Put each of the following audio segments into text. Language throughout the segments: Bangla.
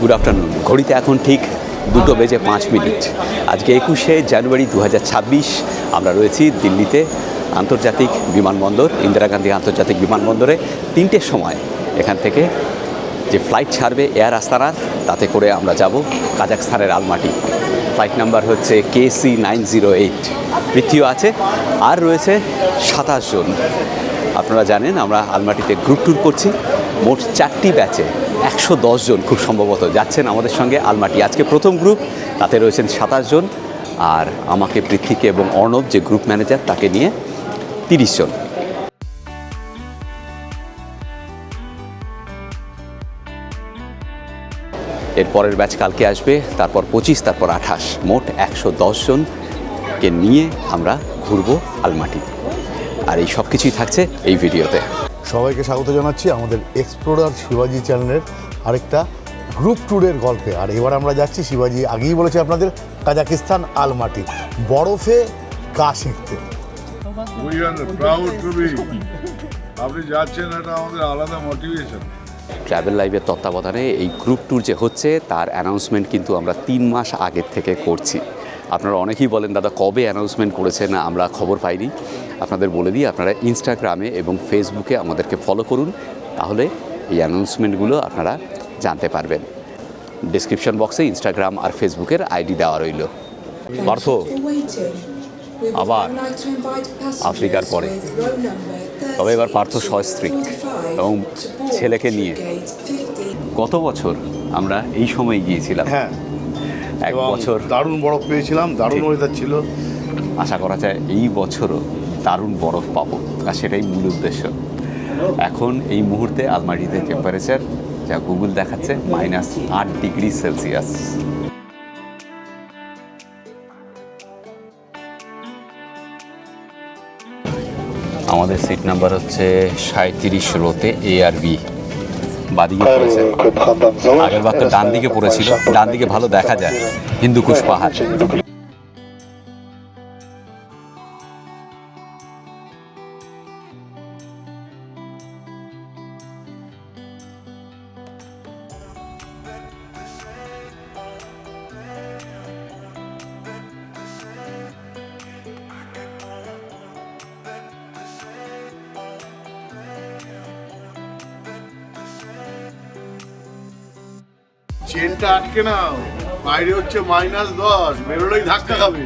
Good afternoon. ঘড়িতে এখন ঠিক 2:05। আজকে 21শে জানুয়ারি 2026। আমরা রয়েছি দিল্লিতে আন্তর্জাতিক বিমানবন্দর, ইন্দিরা গান্ধী আন্তর্জাতিক বিমানবন্দরে। 3টের সময় এখান থেকে যে ফ্লাইট ছাড়বে এয়ার আস্তানার, তাতে করে আমরা যাব কাজাখস্তানের আলমাটি। ফ্লাইট নাম্বার হচ্ছে KC908। পৃথিবী আছে, আর রয়েছে 27 জন। আপনারা জানেন আমরা আলমাটিতে গ্রুপ ট্যুর করছি। মোট 4টি ব্যাচে 110 জন খুব সম্ভবত যাচ্ছেন আমাদের সঙ্গে আলমাটি। আজকে প্রথম গ্রুপ, তাতে রয়েছেন 27 জন, আর আমাকে, পৃথ্বীকে এবং অর্ণব যে গ্রুপ ম্যানেজার, তাকে নিয়ে 30 জন। এর পরের ব্যাচ কালকে আসবে, তারপর 25, তারপর 28। মোট 110 জনকে নিয়ে আমরা ঘুরবো আলমাটি। আর এই সব কিছুই থাকছে এই ভিডিওতে। সবাইকে স্বাগত জানাচ্ছি আমাদের এক্সপ্লোরার শিবাজি চ্যানেলের আরেকটা গ্রুপ ট্যুরের গল্পে। আর এবার আমরা যাচ্ছি, শিবাজি আগেই বলেছে আপনাদের, কাজাকিস্তান আলমাটি, বরফে গা শিখতে। আপনি যাচ্ছেন, এটা আমাদের আলাদা মোটিভেশন। ট্রাভেল লাইভের তত্ত্বাবধানে এই গ্রুপ ট্যুর যে হচ্ছে, তার অ্যানাউন্সমেন্ট কিন্তু আমরা 3 মাস আগের থেকে করছি। আপনারা অনেকেই বলেন, দাদা কবে অ্যানাউন্সমেন্ট করেছেন, আমরা খবর পাইনি। আপনাদের বলে দিই, আপনারা ইনস্টাগ্রামে এবং ফেসবুকে আমাদেরকে ফলো করুন, তাহলে এই অ্যানাউন্সমেন্টগুলো আপনারা জানতে পারবেন। ডেসক্রিপশন বক্সে ইনস্টাগ্রাম আর ফেসবুকের আইডি দেওয়া রইল। পার্থ আবার আফ্রিকার পরে, তবে এবার পার্থ সস্ত্রীক এবং ছেলেকে নিয়ে। গত বছর আমরা এই সময় গিয়েছিলাম। হ্যাঁ, এক বছর দারুণ বরফ পেয়েছিলাম, দারুণ ওয়েদার ছিল। আশা করা যায় এই বছরও দারুণ বরফ পাবো, আর সেটাই মূল উদ্দেশ্য। এখন এই মুহূর্তে আলমাটিতে টেম্পারেচার যা গুগল দেখাচ্ছে -8 ডিগ্রি সেলসিয়াস। আমাদের সিট নাম্বার হচ্ছে 37 রোতে A আর B। বাদিকে পড়েছে, আগের বার তো ডান দিকে পড়েছিল। ডান দিকে ভালো দেখা যায় হিন্দুকুশ পাহাড়। চেনটা আটকে নাও, বাইরে হচ্ছে -10, বেরোলেই ধাক্কা খাবে।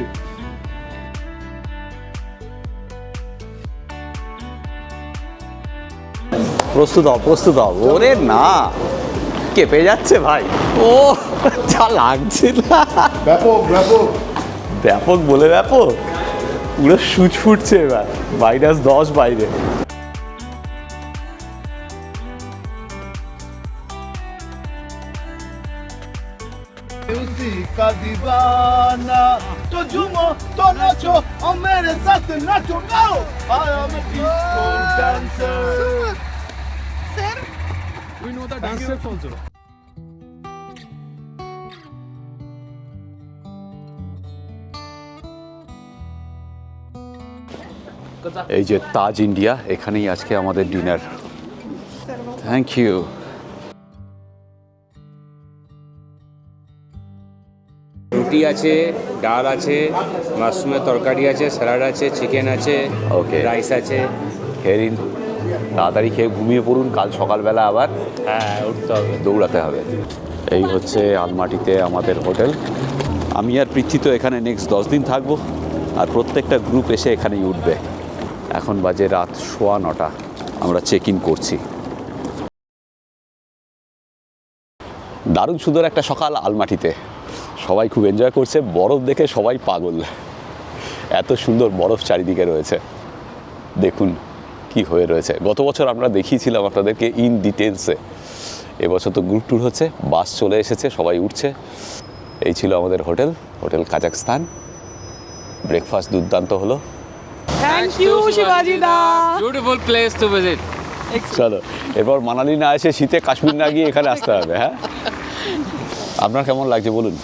প্রস্তুত হও, প্রস্তুত হও। ওরে না, কেঁপে যাচ্ছে ভাই। ও যা লাগছে না, ব্যাপক ব্যাপক ব্যাপক বলে ব্যাপক। পুরো সুচ ফুটছে এবার, -10 বাইরে। का दीवाना तो झूमो तो नाचो और मेरे साथ नाचो गाओ I am a disco dancer. Sir, we know the dance steps also. এই যে তাজ ইন্ডিয়া, এখানেই আজকে আমাদের ডিনার। Thank you. রুটি আছে, ডাল আছে, মাশরুমের তরকারি আছে, স্যালাড আছে, চিকেন আছে, ওকে, রাইস আছে। খেয়ে নিন, তাড়াতাড়ি খেয়ে ঘুমিয়ে পড়ুন, কাল সকালবেলা আবার উঠতে হবে, দৌড়াতে হবে। এই হচ্ছে আলমাটিতে আমাদের হোটেল। আমি আর পৃথ্বী তো এখানে নেক্সট 10 দিন থাকবো, আর প্রত্যেকটা গ্রুপ এসে এখানেই উঠবে। এখন বাজে রাত 9:15, আমরা চেক ইন করছি। দারুণ সুন্দর একটা সকাল আলমাটিতে, সবাই খুব এনজয় করছে। বরফ দেখে সবাই পাগল, এত সুন্দর বরফ চারিদিকে রয়েছে। দেখুন কি হয়ে রয়েছে। গত বছর আমরা দেখিয়েছিলাম আপনাদেরকে ইন ডিটেলসে। এবছর তো গ্রুপ ট্যুর হচ্ছে, বাস চলে এসেছে, সবাই উঠছে। এই ছিল আমাদের হোটেল, হোটেল কাজাখস্তান। ব্রেকফাস্ট দুর্দান্ত হলো। Thank you, Shivaji da. Beautiful place to visit. চলো, এবার মানালি না এসে শীতে কাশ্মীর না গিয়ে এখানে আসতে হবে। হ্যাঁ, আপনার কেমন লাগছে বলুন?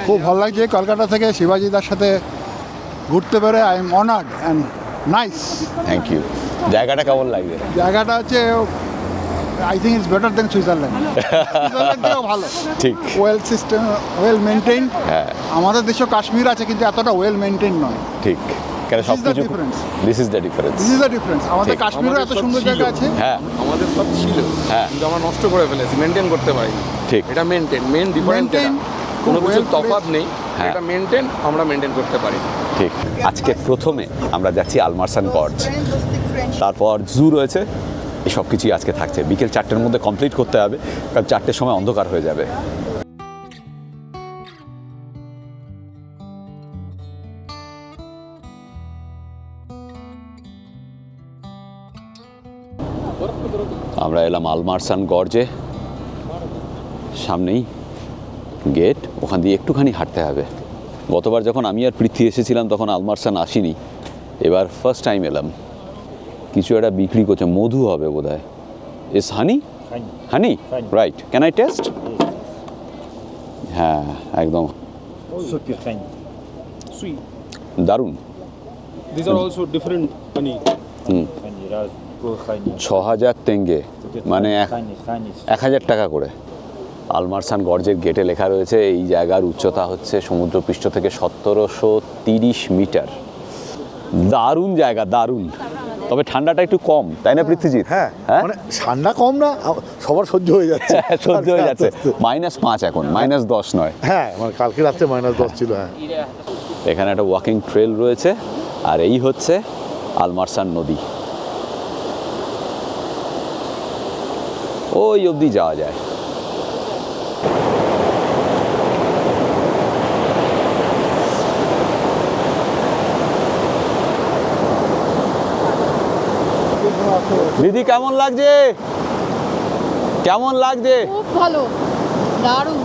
খুব ভালো লাগছে কলকাতা থেকে শিবাজিদার সাথে ঘুরতে পেরে। I am honoured and nice. Thank you. জায়গাটা কেমন লাগছে? জায়গাটা হচ্ছে I think it's better than Switzerland. সুইজারল্যান্ডটাও ভালো, ঠিক ওয়েল সিস্টেম, ওয়েল মেনটেইন। হ্যাঁ আমাদের দেশে কাশ্মীর আছে কিন্তু এতটা ওয়েল মেনটেইন নয়। ঠিক, কেন This সব is the কিছু difference. This is the difference. This is the difference. আমাদের ঠিক। কাশ্মীরও এত সুন্দর জায়গা আছে। হ্যাঁ আমাদের সব ছিল, হ্যাঁ কিন্তু আমরা নষ্ট করে ফেলেছি, মেনটেন করতে পারি। ঠিক। এটা মেন ডিফারেন্ট, Maintain, কোনো খুব কিছু well তফাৎ নেই। হ্যাঁ। এটা মেনটেন, আমরা মেনটেন করতে পারি। ঠিক। আজকে প্রথমে আমরা যাচ্ছি আলমারসান গর্জ, তারপর জু রয়েছে, এই সব কিছুই আজকে থাকছে। বিকেল 4টের মধ্যে কমপ্লিট করতে হবে, কারণ 4টের সময় অন্ধকার হয়ে যাবে। আমরা এলাম আলমারসান গর্জে, সামনেই গেট, ওখান দিয়ে একটুখানি হাঁটতে হবে। গতবার যখন আমি আর পৃথ্বী এসেছিলাম তখন আলমারসান আসিনি, এবার ফার্স্ট টাইম এলাম। কিছু একটা বিক্রি করছে, মধু হবে বোধ হয়। ইস হানি, হানি রাইট, ক্যান আই টেস্ট? হ্যাঁ একদম Super honey. Sweet. দারুণ। These are also different honey. Hmm, Honey, ras, pure honey. 6000 তেঙ্গে, মানে honey. 1000 টাকা করে। আলমারসান গর্জের গেটে লেখা রয়েছে এই জায়গার উচ্চতা হচ্ছে সমুদ্রপৃষ্ঠ থেকে 1730 মিটার। দারুণ জায়গা, দারুণ। তবে ঠান্ডাটা একটু কম, তাই না পৃথ্বীজিৎ? হ্যাঁ হ্যাঁ মানে ঠান্ডা কম না, সবার সহ্য হয়ে যাচ্ছে। সহ্য হয়ে যাচ্ছে। -5 এখন, -10 নয়। হ্যাঁ মানে কালকে রাত্রে -10 ছিল। হ্যাঁ এখানে একটা ওয়াকিং ট্রেল রয়েছে, আর এই হচ্ছে আলমারসান নদী। ওই অবধি যাওয়া যায়। দিদি কেমন লাগছে? কেমন লাগছে? খুব ভালো, দারুণ।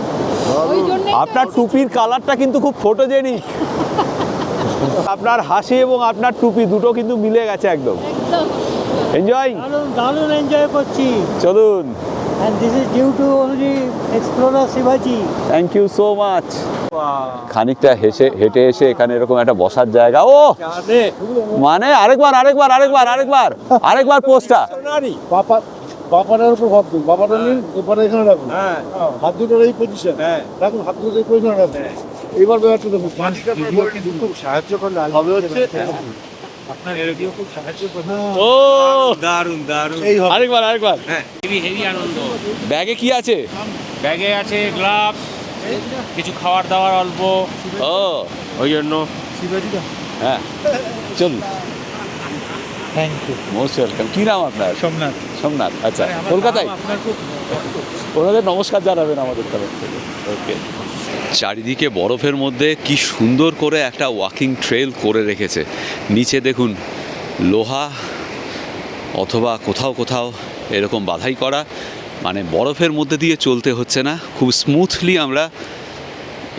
ওই জন্যই তো আপনার টুপির কালারটা কিন্তু খুব ফটোজেনিক। আপনার হাসি এবং আপনার টুপি দুটো কিন্তু মিলে গেছে একদম। একদম এনজয়, দারুণ এনজয় করছি। চলুন। And this is due to only explorer Shivaji. Thank you so much. খানিকটা হেঁটে এসে এখানে এরকম একটা বসার জায়গা। ও মানে আরেকবার পোস্টটা। বাপাটার উপর ভাব দিন, বাপাটা নিন, এবারে এখানে রাখুন। হ্যাঁ, হাত দুটোর এই পজিশন রাখুন, হাত দুটোর এই পজিশন রাখুন। এবার ব্যাপারটা দেখুন, খুব সাহায্য করলে হবে হচ্ছে আপনার এরকম খুব সাহায্য করবে। ও দারুণ দারুণ। এই হবে আরেকবার হ্যাঁ, হেভি হেভি আনন্দ। ব্যাগে কি আছে? ব্যাগে আছে গ্লাভস, কিছু খাবার দাবার অল্প, ও ওই জন্য। হ্যাঁ চলুন। Thank you. Most welcome. কি নাম আপনার? সোমনাথ। সোমনাথ, আচ্ছা কলকাতায়। ওনাদের নমস্কার জানাবেন আমাদের তরফ থেকে। ওকে। চারিদিকে বরফের মধ্যে কি সুন্দর করে একটা ওয়াকিং ট্রেল করে রেখেছে। নিচে দেখুন লোহা অথবা কোথাও কোথাও এরকম বাধাই করা, মানে বরফের মধ্যে দিয়ে চলতে হচ্ছে না, খুব স্মুথলি আমরা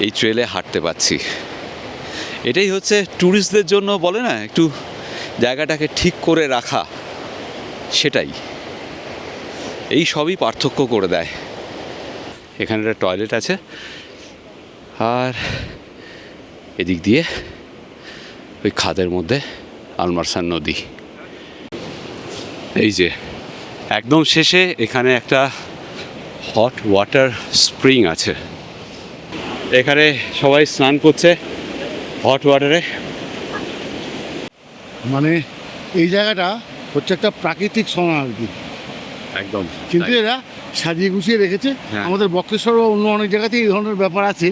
এই ট্রেলে হাঁটতে পারছি। এটাই হচ্ছে ট্যুরিস্টদের জন্য বলে না একটু জায়গাটাকে ঠিক করে রাখা, সেটাই এই সবই পার্থক্য করে দেয়। এখানে একটা টয়লেট আছে, আর এদিক দিয়ে ওই খাদের মধ্যে আলমারসান নদী। এই যে একদম শেষে এখানে একটা হট ওয়াটার স্প্রিং আছে, এখানে সবাই স্নান করছে হট ওয়াটারে। মানে এই জায়গাটা হচ্ছে একটা প্রাকৃতিক সোনা আর কি, একদম কিন্তু এরা সাজিয়ে গুছিয়ে রেখেছে। হ্যাঁ। আমাদের বক্রেশ্বর বা অন্য অনেক জায়গাতেই এই ধরনের ব্যাপার আছে,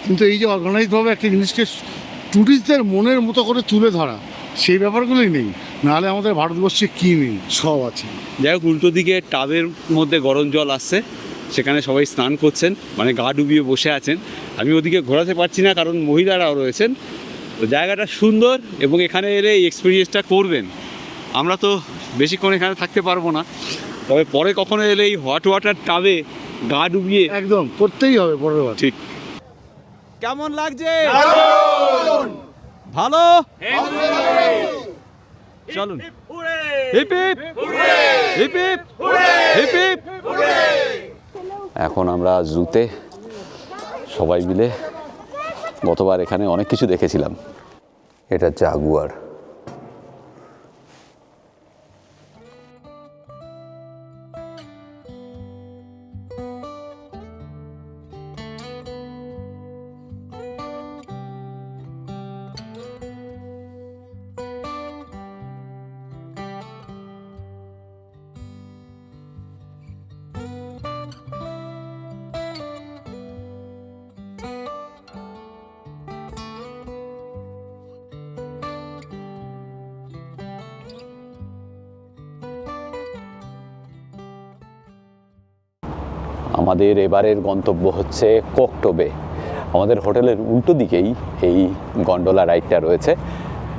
কিন্তু এই যে অর্গানাইজভাবে একটা জিনিসকে ট্যুরিস্টদের মনের মতো করে তুলে ধরা, সেই ব্যাপারগুলোই নেই। নাহলে আমাদের ভারতবর্ষে কী নেই, সব আছে। যাই হোক, উল্টো দিকে টাবের মধ্যে গরম জল আসছে, সেখানে সবাই স্নান করছেন, মানে গা ডুবিয়ে বসে আছেন। আমি ওদিকে ঘোরাতে পারছি না কারণ মহিলারাও রয়েছেন। তো জায়গাটা সুন্দর, এবং এখানে এলে এই এক্সপিরিয়েন্সটা করবেন। আমরা তো বেশিক্ষণ এখানে থাকতে পারবো না, তবে পরে কখনো এলে এই হট ওয়াটার টাবে গা ডুবিয়ে একদম করতেই হবে পরের বার। ঠিক। কেমন লাগছে? ভালো। চলুন। Hip hip hip hip hip hip. এখন আমরা জুতে সবাই মিলে, গতবার এখানে অনেক কিছু দেখেছিলাম। এটা জাগুয়ার। আমাদের এবারের গন্তব্য হচ্ছে কোকটোবে। আমাদের হোটেলের উল্টো দিকেই এই গন্ডোলা রাইডটা রয়েছে,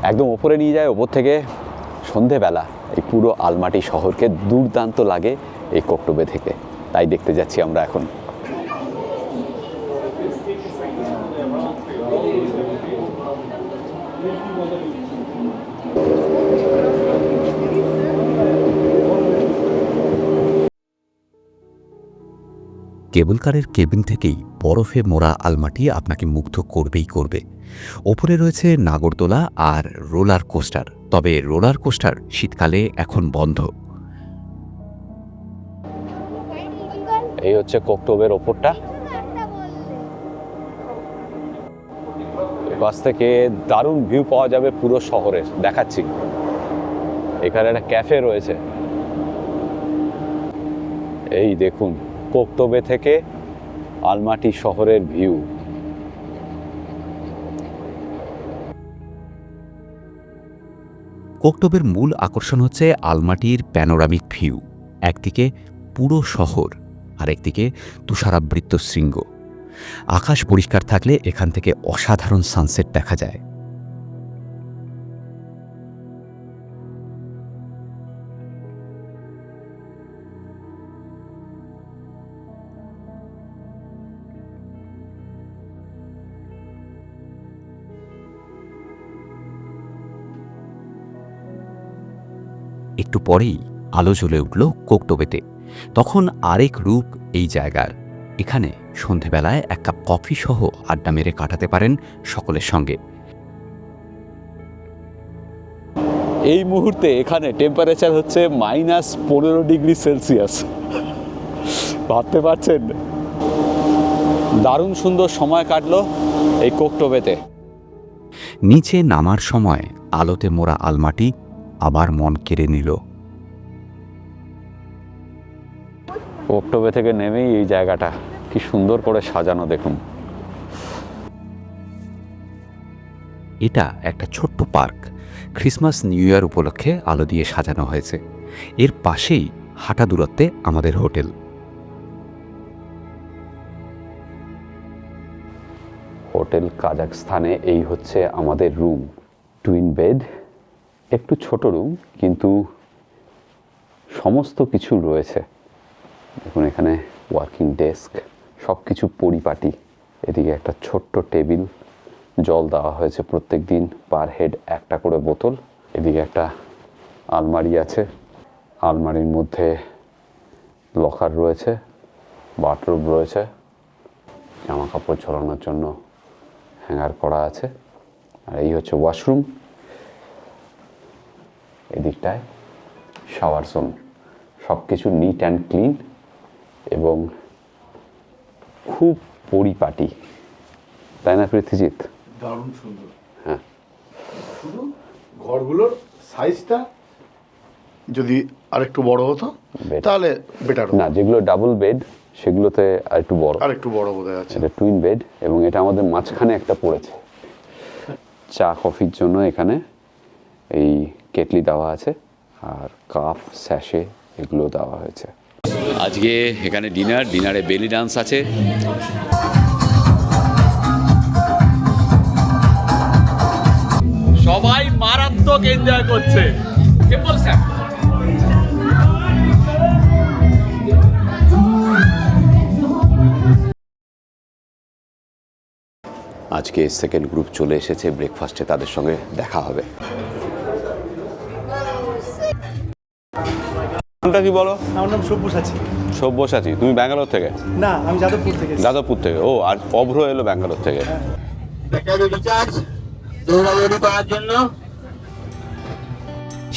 একদম ওপরে নিয়ে যায়। ওপর থেকে সন্ধেবেলা এই পুরো আলমাটি শহরকে দুর্দান্ত লাগে এই কোকটোবে থেকে, তাই দেখতে যাচ্ছি আমরা এখন। কেবল কারের কেবিন থেকেই বরফে মোড়া আলমাটি আপনাকে মুগ্ধ করবেই করবে। ওপরে রয়েছে নাগরদোলা আর রোলার কোস্টার, তবে রোলার কোস্টার শীতকালে এখন বন্ধ। এই হচ্ছে কোকটোবের ওপরটা। বাস থেকে দারুণ ভিউ পাওয়া যাবে পুরো শহরের, দেখাচ্ছি। এখানে একটা ক্যাফে রয়েছে, এই দেখুন কোকটোবে থেকে আলমাটি শহরের ভিউ। কোকটোবের মূল আকর্ষণ হচ্ছে আলমাটির প্যানোরামিক ভিউ। একদিকে পুরো শহর, আর একদিকে তুষারাবৃত শৃঙ্গ। আকাশ পরিষ্কার থাকলে এখান থেকে অসাধারণ সানসেট দেখা যায়। একটু পরেই আলো জ্বলে উঠল কোকটোবেতে। তখন আরেক রূপ এই জায়গার। এখানে সন্ধেবেলায় এক কাপ কফি সহ আড্ডা মেরে কাটাতে পারেন সকলের সঙ্গে। এই মুহূর্তে এখানে টেম্পারেচার হচ্ছে -15 ডিগ্রি সেলসিয়াস। ভাবতে পারছেন? দারুণ সুন্দর সময় কাটলো এই কোকটোবেতে। নিচে নামার সময় আলোতে মোড়া আলমাটি আবার মন কেড়ে নিল। কোকটোবে থেকে নেমেই এই জায়গাটা কি সুন্দর করে সাজানো দেখুন। এটা একটা ছোট্ট পার্ক। ক্রিসমাস নিউ ইয়ার উপলক্ষে আলো দিয়ে সাজানো হয়েছে। এর পাশেই হাঁটা দূরত্বে আমাদের হোটেল। হোটেল কাজাকস্তানে এই হচ্ছে আমাদের রুম, টুইন বেড। একটু ছোট রুম, কিন্তু সমস্ত কিছু রয়েছে। দেখুন এখানে ওয়ার্কিং ডেস্ক, সব কিছু পরিপাটি। এদিকে একটা ছোট্ট টেবিল, জল দেওয়া হয়েছে প্রত্যেক দিন, পার হেড একটা করে বোতল। এদিকে একটা আলমারি আছে, আলমারির মধ্যে লকার রয়েছে, বাথরুম রয়েছে, জামা কাপড় ঝোলানোর জন্য হ্যাঙ্গার করা আছে। আর এই হচ্ছে ওয়াশরুম। এদিকটায় শাওয়ার জোন। সব কিছু নিট অ্যান্ড ক্লিন এবং খুব পরিপাটি, তাই না পৃথ্বীজিৎ? দারুণ সুন্দর। হ্যাঁ, শুধু ঘরগুলোর সাইজটা যদি আরেকটু বড় হতো তাহলে বেটার হতো। না, যেগুলো ডাবল বেড সেগুলোতে আর একটু বড়, আর একটু বড় বোধ হয় আছে। এটা টুইন বেড এবং এটা আমাদের মাঝখানে একটা পড়েছে। চা কফির জন্য এখানে এই কেটলি দেওয়া আছে, আর কাপ, স্যাশে এগুলো দেওয়া হয়েছে। আজকে এখানে ডিনারে বেলি ডান্স আছে। সবাই মারাত্মক এনজয় করছে। কে বলছে? আজকে সেকেন্ড গ্রুপ চলে এসেছে ব্রেকফাস্টে, তাদের সঙ্গে দেখা হবে। নামটা কি বলো? আমার নাম সব্যসাচী। সব্যসাচী। তুমি ব্যাঙ্গালোর থেকে? না, আমি যাদবপুর থেকে। যাদবপুর থেকে। ও, আর অভ্র এলো ব্যাঙ্গালোর থেকে।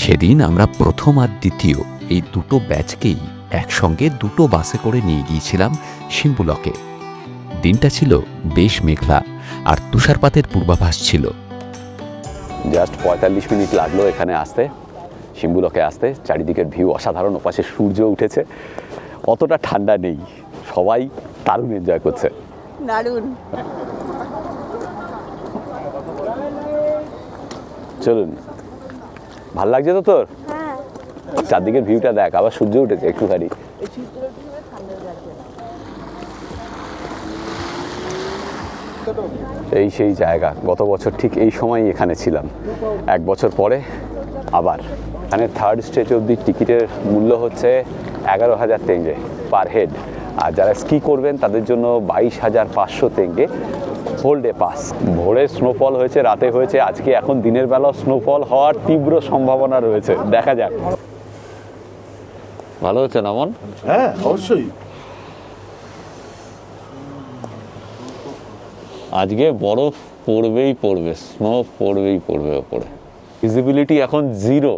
সেদিন আমরা প্রথম আর দ্বিতীয় এই দুটো ব্যাচকেই একসঙ্গে দুটো বাসে করে নিয়ে গিয়েছিলাম শিম্বুলকে। দিনটা ছিল বেশ মেঘলা আর তুষারপাতের পূর্বাভাস ছিল। জাস্ট 45 মিনিট লাগলো এখানে আসতে, শিম্বুলকে আসতে। চারিদিকের ভিউ অসাধারণ, ওপাশে সূর্য উঠেছে, অতটা ঠান্ডা নেই, সবাই দারুণ এনজয় করছে। দারুণ। চলুন, ভাল লাগছে তো তোর? চারদিকের ভিউটা দেখ, আবার সূর্য উঠেছে একটুখানি। এই সেই জায়গা, গত বছর ঠিক এই সময়ই এখানে ছিলাম, 1 বছর পরে আবার। এখানে 3rd স্টেজ অবধি টিকিটের মূল্য হচ্ছে 11,000 তেঙ্গে পার হেড, আর যারা স্কি করবেন তাদের জন্য 22,500 তেঙ্গে হোল ডে পাস। ভোরে স্নোফল হয়েছে, রাতে হয়েছে, আজকে এখন দিনের বেলা স্নোফল হওয়ার তীব্র সম্ভাবনা রয়েছে, দেখা যাক। ভালো হচ্ছে না মন? হ্যাঁ অবশ্যই। আজকে বরফ পড়বেই পড়বে, স্নো পড়বেই পড়বে ওপরে। ভিজিবিলিটি এখন 0,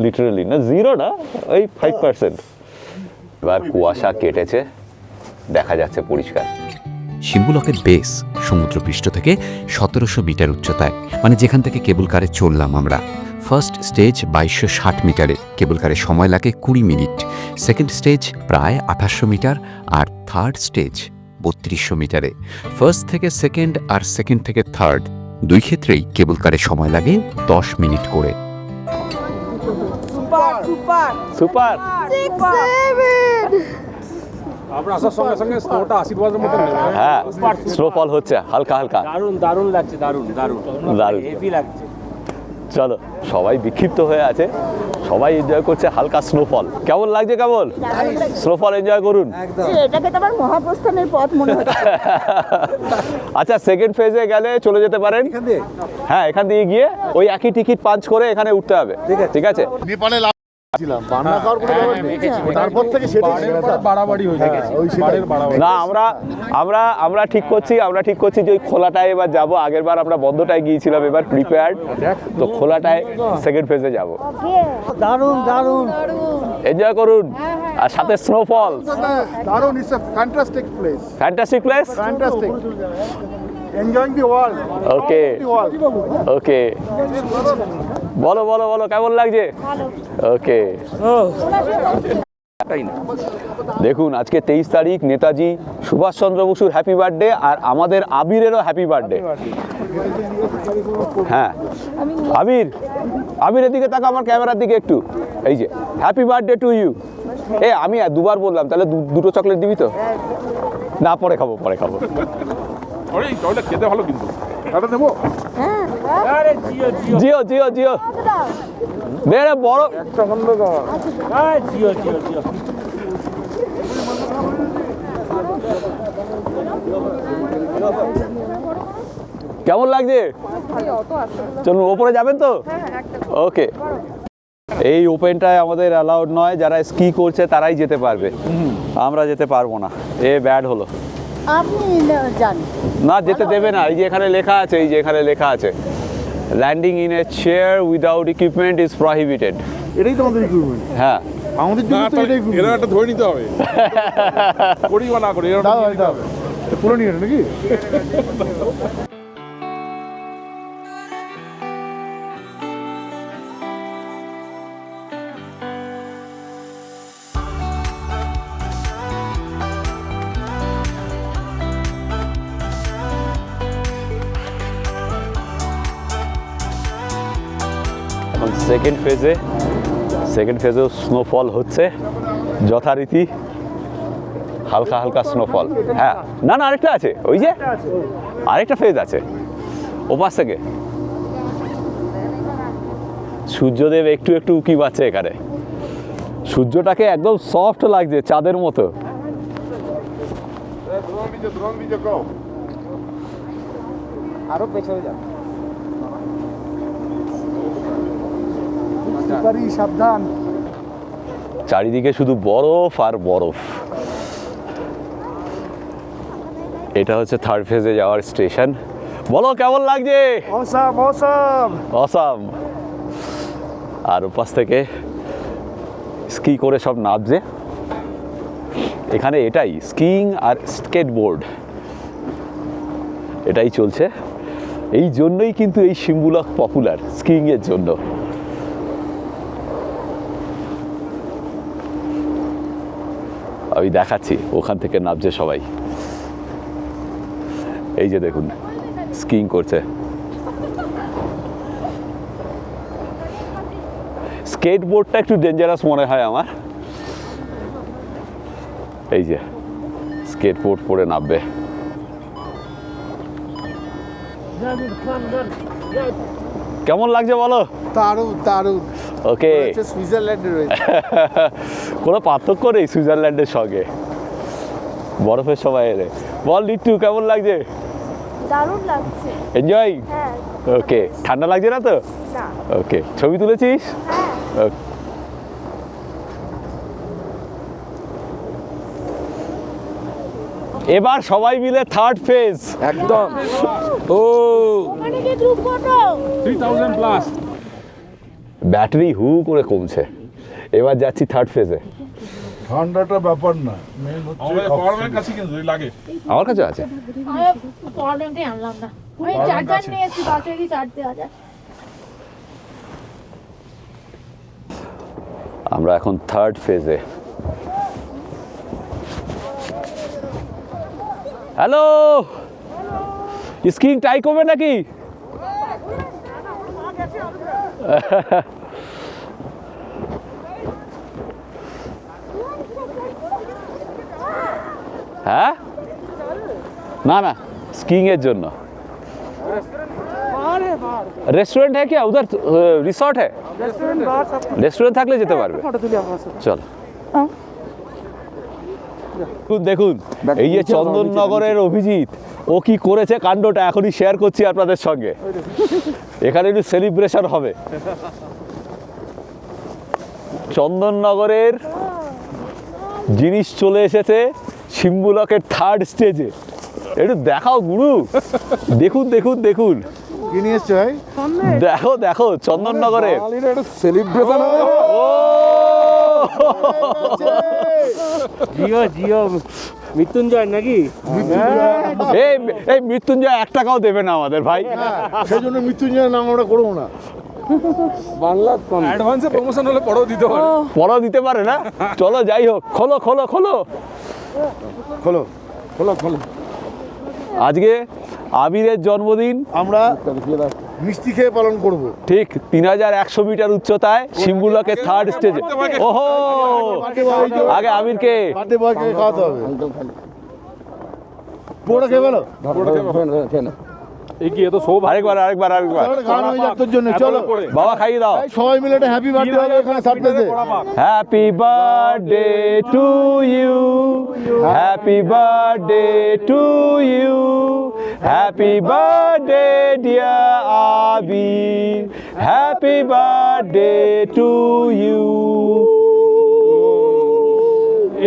লিটারালি না 0 না, ওই 5%। এবার কুয়াশা কেটেছে, দেখা যাচ্ছে পরিষ্কার। শিম্বুলকের বেস সমুদ্রপৃষ্ঠ থেকে 1700 মিটার উচ্চতায়, মানে যেখান থেকে কেবল কারে চললাম আমরা। ফার্স্ট স্টেজ 2260 মিটারে, কেবল কারে সময় লাগে 20 মিনিট। সেকেন্ড স্টেজ প্রায় 2800 মিটার, আর থার্ড স্টেজ 3200 মিটারে। ফার্স্ট থেকে সেকেন্ড আর সেকেন্ড থেকে থার্ড দুই ক্ষেত্রেই কেবল কারে সময় লাগে 10 মিনিট করে। সুপার। আমরা আসার সঙ্গে সঙ্গে স্নোটা আশীর্বাদের মতো নেবে। হ্যাঁ, স্নোফল হচ্ছে হালকা হালকা, দারুণ দারুণ লাগছে, দারুণ দারুণ দারুণ। হেভি লাগছে। চলো, সবাই বিক্ষিপ্ত হয়ে আছে, সবাই এনজয় করছে হালকা স্নোফল। কেমন লাগছে? কেমন স্নোফল এনজয় করুন। এটাকে তো আমার মহাপ্রস্থানের পথ মনে হচ্ছে। আচ্ছা, সেকেন্ড ফেজে গেলে চলে যেতে পারেন। হ্যাঁ, এখান দিয়ে গিয়ে ওই একই টিকিট পাঞ্চ করে এখানে উঠতে হবে, ঠিক আছে? নেপালে ছিলাম, বান্না খাওয়ার কোনো ব্যাপার নেই। তারপর থেকে সেটা বাড়াবাড়ি হয়ে গেছে, ওই সেটাই। না, আমরা ঠিক করছি যে ওই খোলাটায় এবার যাবো। আগের বার আমরা বন্ধটায় গিয়েছিলাম, এবার প্রিপেয়ার্ড, তো খোলাটায় সেকেন্ড ফেজে যাব। দারুণ দারুণ। এনজয় করুন, আর সাথে স্নোফল। দারুণ, it's a fantastic place, fantastic place. Fantastic, enjoying the world. Okay okay, বলো বলো বলো কেমন লাগছে? ওকে, দেখুন আজকে 23 তারিখ, নেতাজি সুভাষচন্দ্র বসুর হ্যাপি বার্থডে, আর আমাদের আবিরেরও হ্যাপি বার্থডে। হ্যাঁ, আবিরের দিকে তাকা, আমার ক্যামেরার দিকে একটু। এই যে হ্যাপি বার্থডে টু ইউ। আমি দুবার বললাম, তাহলে দুটো চকলেট দিবি তো? না, পরে খাবো। খেতে ভালো কিন্তু এটা দেবো। জিও জিও জিও দে রে, বড় একটা বন্ধ কর। জিও জিও জিও। কেমন লাগছে? চলুন, ওপরে যাবেন তো? ওকে। এই ওপেনটায় আমাদের অ্যালাউড নয়, যারা স্কি করছে তারাই যেতে পারবে, আমরা যেতে পারবো না। ব্যাড হলো। আপনি যান না, যেতে দেবে না। এই যে এখানে লেখা আছে, landing in a chair without equipment is prohibited. এটাই তো আমাদের ইকুইপমেন্ট। হ্যাঁ, আমাদের জন্য তো এটাই এরা একটা ধরে নিতে হবে, করি বা না করি এরা নিতে হবে। পুরো নিয়ে নাকি? এখন সেকেন্ড ফেজেও স্নোফল হচ্ছে যথারীতি, হালকা হালকা স্নোফল। হ্যাঁ, না আরেকটা আছে, ওই যে আরেকটা ফেজ আছে ওপাশ থেকে। সূর্যদেব একটু একটু উঁকি পাচ্ছে এখানে, সূর্যটাকে একদম সফট লাগছে, চাঁদের মতো। আরো পেছনে যান, সাবধান। চারিদিকে শুধু বরফ আর বরফ। এটা হচ্ছে থার্ড ফেজে যাওয়ার স্টেশন। বলো কেমন লাগছে? অসাম। আর ওপাশ থেকে স্কি করে সব নামছে এখানে। এটাই স্কিইং আর স্কেটবোর্ড, এটাই চলছে। এই জন্যই কিন্তু এই শিম্বুলক পপুলার, স্কিইংয়ের জন্য। আমি দেখাচ্ছি, ওখান থেকে নামছে সবাই। এই যে দেখুন, স্কিইং করছে। স্কেটবোর্ডটা একটু ডেঞ্জারাস মনে হয় আমার। এই যে স্কেটবোর্ড পরে নামবে। কেমন লাগছে বলো? দারুণ দারুণ। ওকে, সুইজারল্যান্ডে রয়েছে। কোনো পার্থক্য নেই সুইজারল্যান্ডের সঙ্গে, বরফের সময় এলে। বল লিট্টু, কেমন লাগছে? দারুণ লাগছে। এনজয়? হ্যাঁ। ওকে, ঠান্ডা লাগছে না তো? না। ওকে, ছবি তুলেছিস? হ্যাঁ। এবার সবাই মিলে থার্ড ফেজ। একদম। ও ওখানে কি গ্রুপ ফটো? 3000 প্লাস। ব্যাটারি হু করে কমছে, এবার যাচ্ছি থার্ড ফেজে। ঠান্ডাটা ব্যাপার না, মেন হচ্ছে আমাদের পাওয়ার ব্যাংক আছে কিন্তু যদি লাগে। আমার কাছে আছে। আমি পাওয়ার ব্যাংকটাই আনলাম না। ওই চার্জার নিয়ে এসেছি, ব্যাটারি চার্জ দেওয়া যায়। আমরা এখন থার্ড ফেজে। হ্যালো, স্কিং ট্রাই করবে নাকি? হ্যাঁ, না না, स्कीइंग এর জন্য। रेस्टोरेंट है क्या उधर? रिसोर्ट है? रेस्टोरेंट থাকলে যেতে পারবে। চল। দেখুন এই যে চন্দননগরের অভিজিৎ, ও কি করেছে কাণ্ডটা এখনই শেয়ার করছি আপনাদের সঙ্গে। এখানে একটু সেলিব্রেশন হবে। চন্দননগরের জিনিস চলে এসেছে সিম্বুলকের থার্ড স্টেজে। একটু দেখাও গুরু, দেখুন দেখুন দেখুন, কি নিয়ে এসছো ভাই? দেখো দেখো চন্দননগরে সেলিব্রেশন হবে। ও জিও জিও মৃত্যুঞ্জয় নাকি? এই এই মৃত্যুঞ্জয় 1 টাকাও দেবে না আমাদের ভাই। সেই জন্য মৃত্যুঞ্জয় নাম আমরা করবো না। বাংলা অ্যাডভান্সে প্রমোশন হলে পরেও দিতে পারে। পড়াও দিতে পারে না। চলো যাই হোক, খোলো খোলো খোলো খোলো খোলো খোলো। আজকে আবিরের জন্মদিন আমরা মিষ্টি খেয়ে পালন করব। ঠিক 3100 মিটার উচ্চতায় সিম্বুলকের থার্ড স্টেজে। ওহো, আগে আবিরকে বার্থডে বয়কে খাওয়াতে হবে। পুরোটা খেয়ে ফেলো। এই কি এত সব আরেকবার আরেকবার আরেকবার গান হয়ে যাক তোর জন্য, চলো বাবা খাইয়ে দাও। এই সবাই মিলে একটা হ্যাপি বার্থডে হবে এখানে সারপ্রাইজে। Happy birthday to you, happy birthday to you, happy birthday dear Abir, happy birthday to you.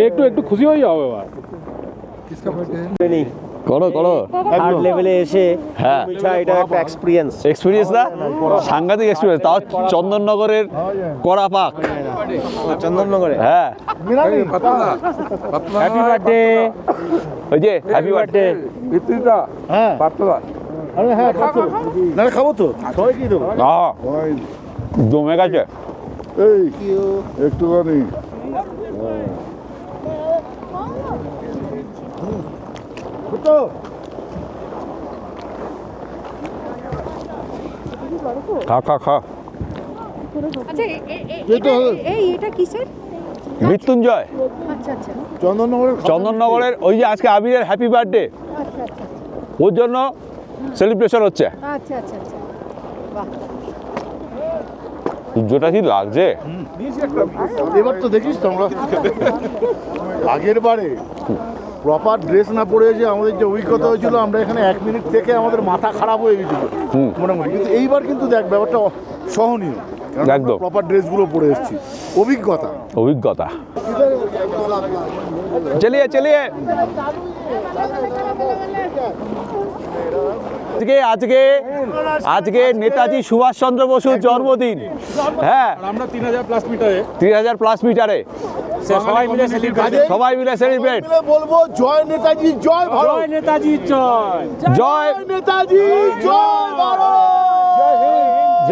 একটু একটু খুশি হয়ে যাও এবার। করো করো, হার্ড লেভেলে এসে হ্যাঁ মিঠা, এটা একটা এক্সপিরিয়েন্স। এক্সপিরিয়েন্স না, সাংঘাতিক এক্সপিরিয়েন্স, তাও চন্দননগরের কড়া পাক। চন্দননগরে হ্যাঁ, হ্যাপি বার্থডে। ওই যে হ্যাপি বার্থডে। ভিত্তিটা হ্যাঁ পাতলা। আরে হ্যাঁ খাবো, না খাবো তো সবাই কি দেবো। জমে গেছে। এই একটুখানি তো খা খা খা। আচ্ছা এটা কিসের? মৃত্যুঞ্জয় আচ্ছা আচ্ছা চন্দননগরের চন্দননগরের, ওই যে আজকে আবিরের হ্যাপি বার্থডে, আচ্ছা আচ্ছা ওর জন্য সেলিব্রেশন হচ্ছে। আচ্ছা আচ্ছা আচ্ছা বাহ। সূর্যটা কি লাগছে। এবার তো দেখিস তো আমরা আগের বারে প্রপার ড্রেস না পরে যে আমাদের যে অভিজ্ঞতা হয়েছিল, আমরা এখানে 1 মিনিট থেকে আমাদের মাথা খারাপ হয়ে গেছিল মোটামুটি। কিন্তু এইবার কিন্তু দেখ ব্যাপারটা সহনীয়, একদম প্রপার ড্রেসগুলো পরে এসেছি, অভিজ্ঞতা অভিজ্ঞতা। চলিয়ে চলিয়ে আজকে আজকে আজকে নেতাজি সুভাষচন্দ্র বসুর জন্মদিন। হ্যাঁ, আমরা 3000 প্লাস মিটারে 3000 প্লাস মিটারে সবাই মিলে সেলিব্রেট। সবাই মিলে সেলিব্রেট। বলবো জয় নেতাজি, জয় ভারত, জয় নেতাজি, জয় জয় নেতাজি, জয় ভারত,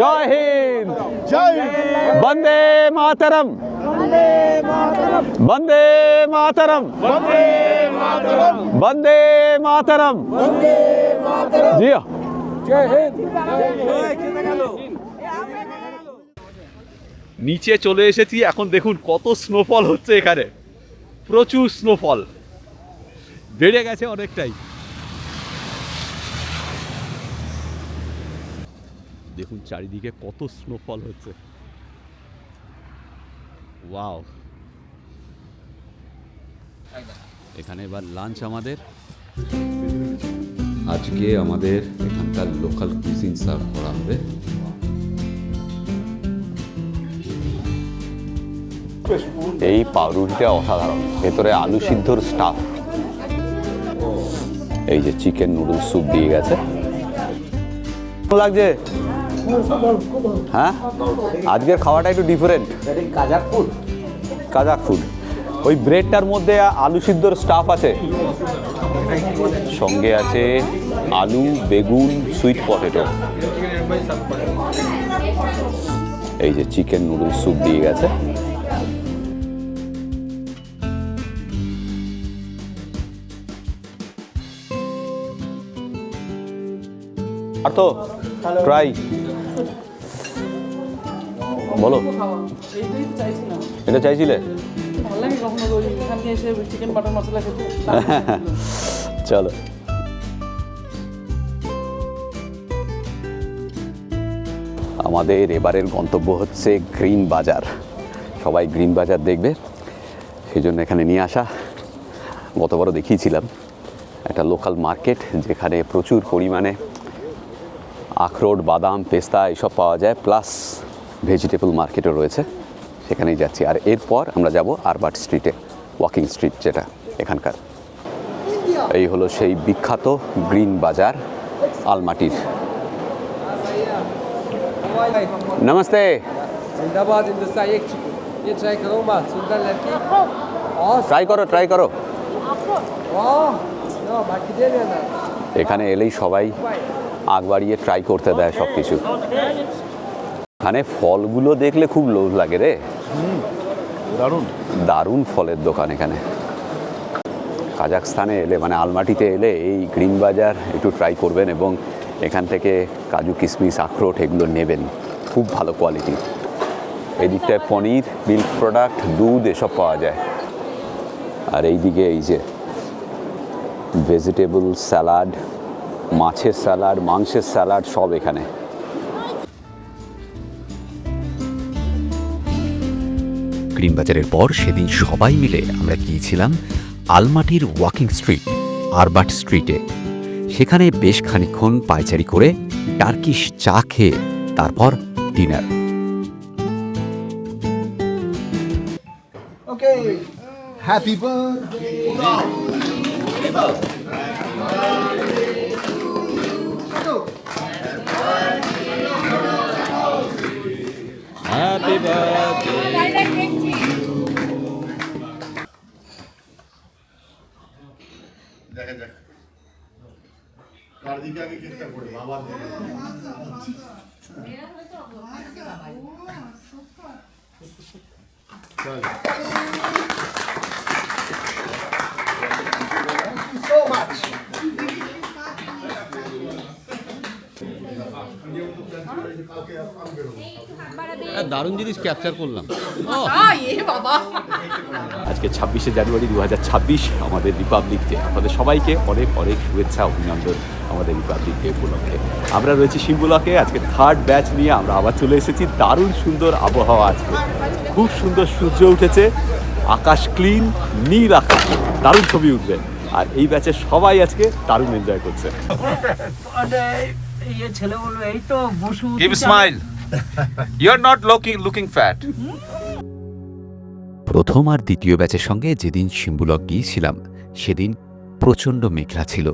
জয় হিন্দ, জয় হিন্দ, বন্দে মাতরম, বন্দে মাতরম, বন্দে মাতরম, বন্দে মাতরম। জি নিচে চলে এসেছি, এখন দেখুন কত স্নোফল হচ্ছে এখানে, প্রচুর স্নোফল, বেড়ে গেছে অনেকটাই। দেখুন চারিদিকে কত স্নোফল হচ্ছে। ওয়াও, এখানে এবার লাঞ্চ আমাদের। আজকে আমাদের এখানকার লোকাল কুজিন সার্ভ করা হবে। এই পাউরুটিটা অসাধারণ, ভেতরে আলু সিদ্ধর স্টাফ, এই যে চিকেন নুডলস স্যুপ দিয়ে গেছে। কেমন লাগছে? হ্যাঁ, আজকের খাওয়াটা একটু ডিফারেন্ট, কাজাক ফুড। ওই ব্রেডটার মধ্যে আলু সিদ্ধর স্টাফ আছে, সঙ্গে আছে আলু, বেগুন, সুইট পটেটো, এই যে চিকেন নুডলস স্যুপ দিয়ে গেছে। আর তো ট্রাই বলো, এটা চাইছিলে? চলো, আমাদের এবারের গন্তব্য হচ্ছে গ্রিন বাজার। সবাই গ্রিন বাজার দেখবে, সেই জন্য এখানে নিয়ে আসা। গতবারও দেখিয়েছিলাম, একটা লোকাল মার্কেট যেখানে প্রচুর পরিমাণে আখরোট, বাদাম, পেস্তা এসব পাওয়া যায়, প্লাস ভেজিটেবল মার্কেটও রয়েছে, সেখানেই যাচ্ছি। আর এরপর আমরা যাব আরবার্ট স্ট্রিটে, ওয়াকিং স্ট্রিট যেটা এখানকার। এই হলো সেই বিখ্যাত গ্রিন বাজার আলমাটির। নমস্তে। ট্রাই করো। এখানে এলেই সবাই আগ বাড়িয়ে ট্রাই করতে দেয় সব কিছু। এখানে ফলগুলো দেখলে খুব লোভ লাগে রে, দারুণ ফলের দোকান এখানে। কাজাকস্তানে এলে, মানে আলমাটিতে এলে এই গ্রিন বাজার একটু ট্রাই করবেন এবং এখান থেকে কাজু, কিশমিশ, আখরোট এগুলো নেবেন, খুব ভালো কোয়ালিটি। এদিকটায় পনির, মিল্ক প্রোডাক্ট, দুধ এসব পাওয়া যায়। আর এইদিকে এই যে ভেজিটেবল স্যালাড, মাছের স্যালাড, মাংসের স্যালাড সব এখানে। গ্রিন বাজারের পর সেদিন সবাই মিলে আমরা গিয়েছিলাম আলমাটির ওয়াকিং স্ট্রিট, আরবার্ট স্ট্রিটে। সেখানে বেশ খানিকক্ষণ পায়চারি করে টার্কিশ চা খেয়ে তারপর ডিনার। ওকে, হ্যাপি বার্থডে। Happy birthday. দেখা যাক কার দিকে আগে কেকটা পড়ে, বাবার দিকে। চল। So much. দারুণ জিনিস ক্যাপচার করলাম। আজকে 26শে জানুয়ারি 2026, আমাদের রিপাবলিক ডে। আপনাদের সবাইকে অনেক অনেক শুভেচ্ছা, অভিনন্দন আমাদের রিপাবলিক ডে উপলক্ষে। আমরা রয়েছি সিম্বুলকে, আজকে থার্ড ব্যাচ নিয়ে আমরা আবার চলে এসেছি। দারুণ সুন্দর আবহাওয়া, আজকে খুব সুন্দর সূর্য উঠেছে, আকাশ ক্লিন, নীল আকাশ, দারুণ ছবি উঠবে। আর এই ব্যাচে সবাই আজকে দারুণ এনজয় করছে। ছেলে বলবে এই তো Basu. Give a smile. You're not looking fat. প্রথম আর দ্বিতীয় ব্যাচের সঙ্গে যেদিন সিম্বুলক গিয়েছিলাম সেদিন প্রচণ্ড মেঘলা ছিল,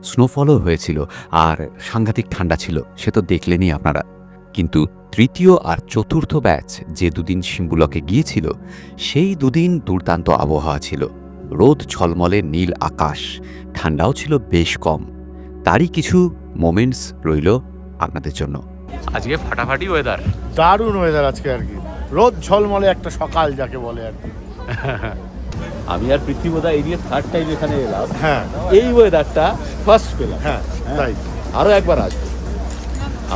স্নোফলও হয়েছিল আর সাংঘাতিক ঠান্ডা ছিল, সে তো দেখলেনই আপনারা। কিন্তু তৃতীয় আর চতুর্থ ব্যাচ যে দুদিন সিম্বুলকে গিয়েছিল সেই দুদিন দুর্দান্ত আবহাওয়া ছিল, রোদ ঝলমলে নীল আকাশ, ঠান্ডাও ছিল বেশ কম। তারই কিছু মোমেন্টস রইল আপনাদের জন্য। আজকে ফাটাফাটি ওয়েদার, দারুণ ওয়েদার আজকে আর কি, রোদ ঝলমলে একটা সকাল যাকে বলে আর কি। আমি আর পৃথিবীদা এই নিয়ে থার্ড টাইম এখানে এলাম। হ্যাঁ, এই ওয়েদারটা ফার্স্ট পেলাম। হ্যাঁ তাই, আরও একবার আসবো।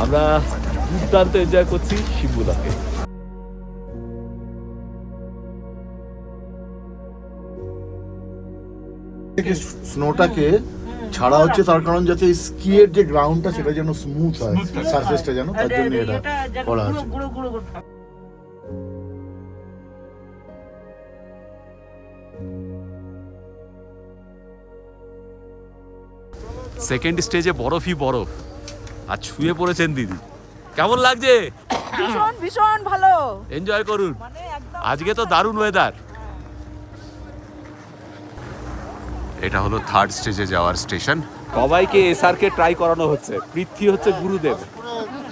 আমরা দুর্দান্ত এনজয় করছি সিম্বুলকে। স্নোটাকে ছাড়া হচ্ছে তার কারণ যাতে স্কিয়ের যে গ্রাউন্ডটা সেটা যেন স্মুথ হয়, সারফেসটা যেন, তার জন্য এটা করা আছে। সেকেন্ড স্টেজে বরফই বরফ, আর ছুঁয়ে পড়েছেন দিদি। কেমন লাগছে? ভীষণ ভীষণ ভালো, এনজয় করুন, আজকে তো দারুণ ওয়েদার। এটা হলো থার্ড স্টেজে যাওয়ার স্টেশন। সবাইকে এসআরকে ট্রাই করানো হচ্ছে, পৃথ্বী হচ্ছে গুরুদেব।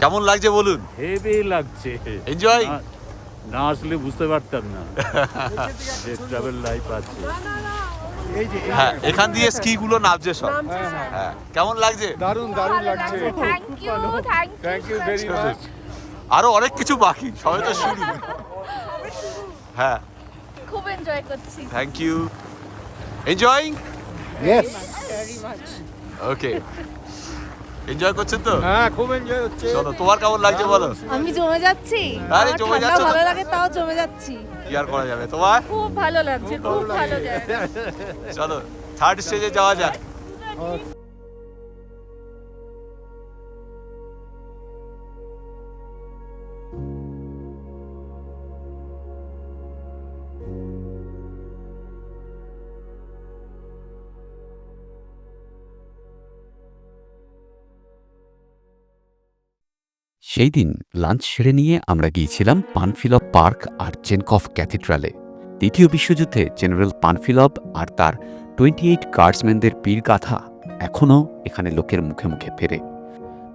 কেমন লাগছে বলুন? হেভি লাগছে, এনজয় না আসলে বুঝতে পারতাম না যে ট্রাভেল লাইফ আছে। হ্যাঁ, এখান দিয়ে স্কি গুলো নামছে সব। হ্যাঁ, কেমন লাগছে? দারুণ লাগছে। Thank you thank you very much. আরো অনেক কিছু বাকি, সবাই তো শুরু। হ্যাঁ, খুব এনজয় করছি। Thank you. Enjoying? Yes, okay, enjoy করছেন তো? হ্যাঁ, খুব এনজয় হচ্ছে। চলো, তোমার কেমন লাগছে বলো? আমি জমে যাচ্ছি, আরে জমে ঠান্ডা যাচ্ছ তো? ভালো লাগে তাও জমে যাচ্ছি। কি আর করা যাবে, তোমার? খুব ভালো লাগছে, খুব ভালো জায়গা। চলো থার্ড স্টেজে যাওয়া যাক। সেই দিন লাঞ্চ সেরে নিয়ে আমরা গিয়েছিলাম পানফিলভ পার্ক আর চেনকফ ক্যাথিড্রালে। দ্বিতীয় বিশ্বযুদ্ধে জেনারেল পানফিলভ আর তার 28 গার্ডসম্যানদের বীরগাথা এখনও এখানে লোকের মুখে মুখে ফেরে।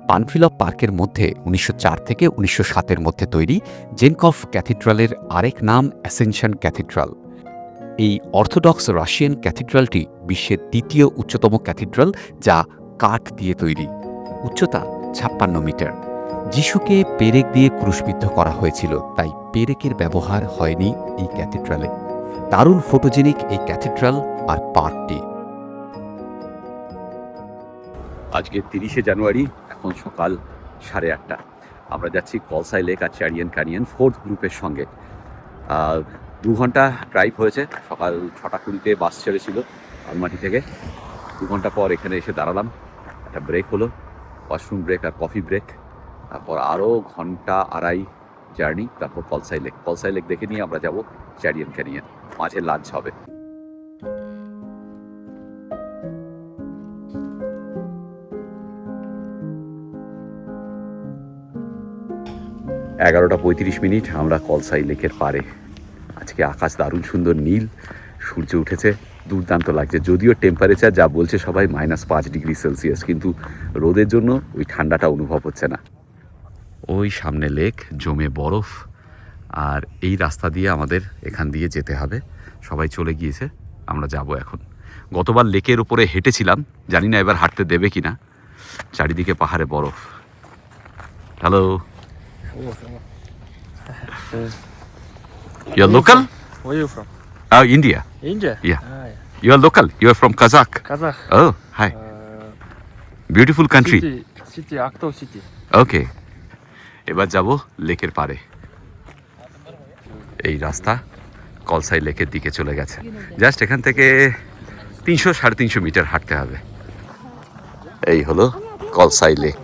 পানফিলভ পার্কের মধ্যে 1904 থেকে 1907 মধ্যে তৈরি জেনকফ ক্যাথিড্রালের আরেক নাম অ্যাসেনশন ক্যাথিড্রাল। এই অর্থোডক্স রাশিয়ান ক্যাথিড্রালটি বিশ্বের দ্বিতীয় উচ্চতম ক্যাথিড্রাল, যা কাঠ দিয়ে তৈরি। উচ্চতা 56 মিটার। যিশুকে পেরেক দিয়ে ক্রুশবিদ্ধ করা হয়েছিল, তাই পেরেকের ব্যবহার হয়নি এই ক্যাথিড্রালে। দারুণ ফটোজেনিক এই ক্যাথিড্রাল আর পার্কটি। আজকে 30শে জানুয়ারি, এখন সকাল 8:30। আমরা যাচ্ছি কলসাই লেক আর চ্যারিয়ন ক্যানিয়ন ফোর্থ গ্রুপের সঙ্গে। 2 ঘন্টা ড্রাইভ হয়েছে। সকাল 6:20 বাস ছেড়েছিল আলমাটি থেকে। 2 ঘন্টা পর এখানে এসে দাঁড়ালাম। একটা ব্রেক হলো, ওয়াশরুম ব্রেক আর কফি ব্রেক। তারপর আরও 1.5 ঘন্টা জার্নি, তারপর কলসাই লেক। কলসাই লেক দেখে নিয়ে আমরা যাব চ্যারিয়ন ক্যানিয়ন। মাঝে লাঞ্চ হবে। 11:35 আমরা কলসাই লেকের পাড়ে। আজকে আকাশ দারুণ সুন্দর নীল, সূর্য উঠেছে, দুর্দান্ত লাগছে। যদিও টেম্পারেচার যা বলছে সবাই -5 ডিগ্রি সেলসিয়াস, কিন্তু রোদের জন্য ওই ঠান্ডাটা অনুভব হচ্ছে না। ওই সামনে লেক, জমে বরফ, আর এই রাস্তা দিয়ে আমাদের এখান দিয়ে যেতে হবে। সবাই চলে গিয়েছে, আমরা যাব এখন। গতবার লেকের উপরে হেঁটেছিলাম, জানি না এবার হাঁটতে দেবে কিনা। চারিদিকে পাহাড়ে বরফ। Hello, you're local? Where are you from? India. India? Yeah. You are local? You are from Kazakh? Kazakh. Oh, hi. Beautiful country. City, Aktau city. Okay. এবার যাব লেকের পাড়ে। এই রাস্তা কলসাই লেকের দিকে চলে গেছে। জাস্ট এখান থেকে 300-350 মিটার হাঁটতে হবে। এই হলো কলসাই লেক।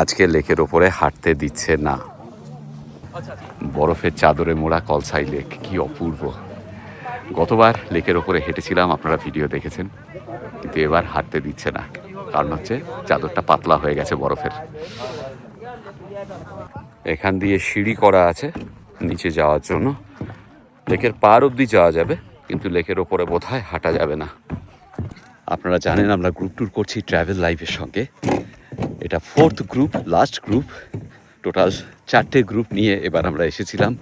আজকে লেকের ওপরে হাঁটতে দিচ্ছে না। বরফের চাদরে মোড়া কলসাই লেক, কি অপূর্ব। গতবার লেকের ওপরে হেঁটেছিলাম, আপনারা ভিডিও দেখেছেন, কিন্তু এবার হাঁটতে দিচ্ছে না। কারণ হচ্ছে চাদরটা পাতলা হয়ে গেছে বরফের। এখান দিয়ে সিঁড়ি করা আছে নিচে যাওয়ার জন্য। লেকের পার অবধি যাওয়া যাবে, কিন্তু লেকের ওপরে বোধহয় হাঁটা যাবে না। আপনারা জানেন আমরা গ্রুপ ট্যুর করছি ট্রাভেল লাইফের সঙ্গে। এটা 4th group, last group. Total 4টে গ্রুপ নিয়ে এবার আমরা এসেছিলাম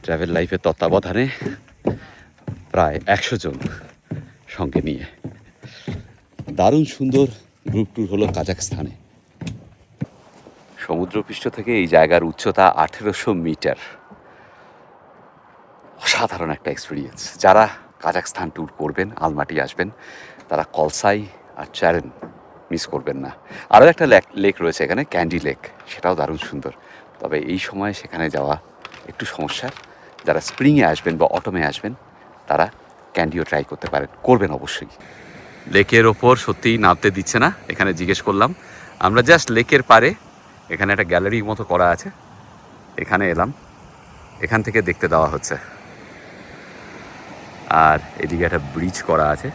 ট্রাভেল লাইফের তত্ত্বাবধানে, প্রায় 100 জন সঙ্গে নিয়ে। দারুণ সুন্দর গ্রুপ ট্যুর হলো কাজাখস্তানে। সমুদ্রপৃষ্ঠ থেকে এই জায়গার উচ্চতা 1800 মিটার। অসাধারণ একটা এক্সপিরিয়েন্স। যারা কাজাখস্তান ট্যুর করবেন, আলমাটি আসবেন, তারা কলসাই আর চ্যারেন মিস করবেন না। আরও একটা লেক রয়েছে এখানে, ক্যান্ডি লেক, সেটাও দারুণ সুন্দর। তবে এই সময় সেখানে যাওয়া একটু সমস্যা। যারা স্প্রিংয়ে আসবেন বা অটমে আসবেন, তারা ক্যান্ডিও ট্রাই করতে পারেন, করবেন অবশ্যই। লেকের ওপর সত্যিই নামতে দিচ্ছে না, এখানে জিজ্ঞেস করলাম। আমরা জাস্ট লেকের পারে, এখানে একটা গ্যালারি মতো করা আছে, এখানে এলাম, এখান থেকে দেখতে দেওয়া হচ্ছে। আর এদিকে একটা ব্রিজ করা আছে।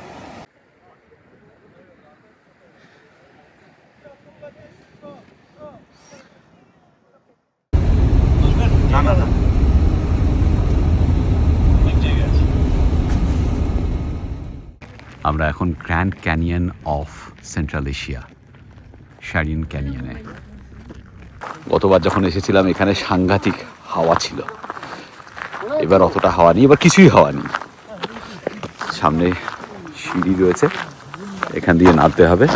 আমরা এখন grand canyon of central Asia, Charyn ক্যানিয়নে। গতবার যখন এসেছিলাম এখানে সাংঘাতিক হাওয়া ছিল, এবার অতটা হাওয়া নেই, এবার কিছুই হাওয়া নেই। সামনে সিঁড়ি রয়েছে, এখান দিয়ে নামতে হবে।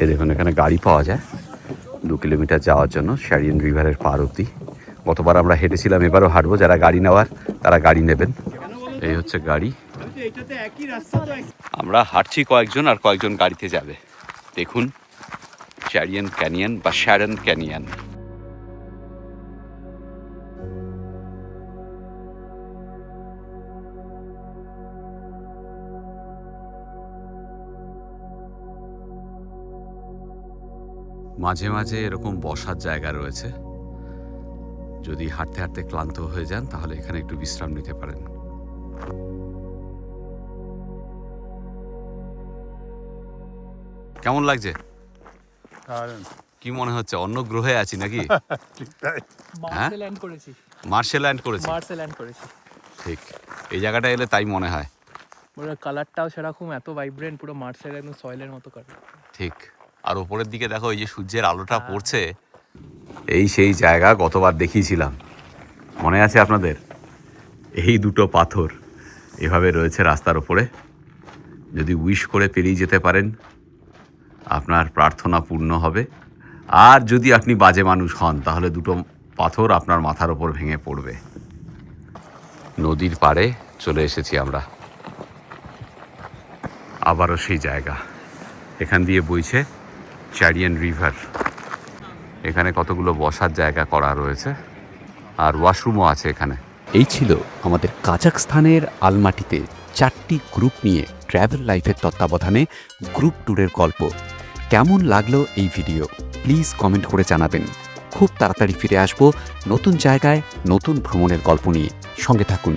এই দেখুন এখানে গাড়ি পাওয়া যায় 2 কিলোমিটার যাওয়ার জন্য শ্যারিন রিভারের পার অবধি। গতবার আমরা হেঁটেছিলাম, এবারও হাঁটবো। যারা গাড়ি নেওয়ার তারা গাড়ি নেবেন। এই হচ্ছে গাড়ি। আমরা হাঁটছি কয়েকজন, আর কয়েকজন গাড়িতে যাবে। দেখুন শ্যারিন ক্যানিয়ন বা শ্যারন ক্যানিয়ন। মাঝে মাঝে এরকম বসার জায়গা রয়েছে, যদি হাঁটতে হাঁটতে ক্লান্ত হয়ে যান তাহলে এখানে একটু বিশ্রাম নিতে পারেন। কেমন লাগছে? কি মনে হচ্ছে অন্য গ্রহে আছি নাকি? মার্সে ল্যান্ড করেছি। মার্সে ল্যান্ড করেছি। মার্সে ল্যান্ড করেছি। ঠিক, এই জায়গাটা এলে তাই মনে হয়। পুরো কালারটাও সেরকম, এত ভাইব্রেন্ট, পুরো মার্সের একদম সয়েলের মতো কালার। ঠিক। আর ওপরের দিকে দেখো, এই যে সূর্যের আলোটা পড়ছে, এই সেই জায়গা গতবার দেখিয়েছিলাম, মনে আছে আপনাদের? এই দুটো পাথর এভাবে রয়েছে রাস্তার ওপরে। যদি উইশ করে পেরিয়ে যেতে পারেন আপনার প্রার্থনা পূর্ণ হবে। আর যদি আপনি বাজে মানুষ হন তাহলে দুটো পাথর আপনার মাথার ওপর ভেঙে পড়বে। নদীর পাড়ে চলে এসেছি আমরা, আবারও সেই জায়গা। এখান দিয়ে বইছে শ্যারিন রিভার। এখানে কতগুলো বসার জায়গা করা রয়েছে, আর ওয়াশরুমও আছে এখানে। এই ছিল আমাদের কাজাখস্তানের আলমাটিতে 4টি গ্রুপ নিয়ে ট্র্যাভেল লাইফের তত্ত্বাবধানে গ্রুপ ট্যুরের গল্প। কেমন লাগলো এই ভিডিও প্লিজ কমেন্ট করে জানাবেন। খুব তাড়াতাড়ি ফিরে আসবো নতুন জায়গায় নতুন ভ্রমণের গল্প নিয়ে। সঙ্গে থাকুন।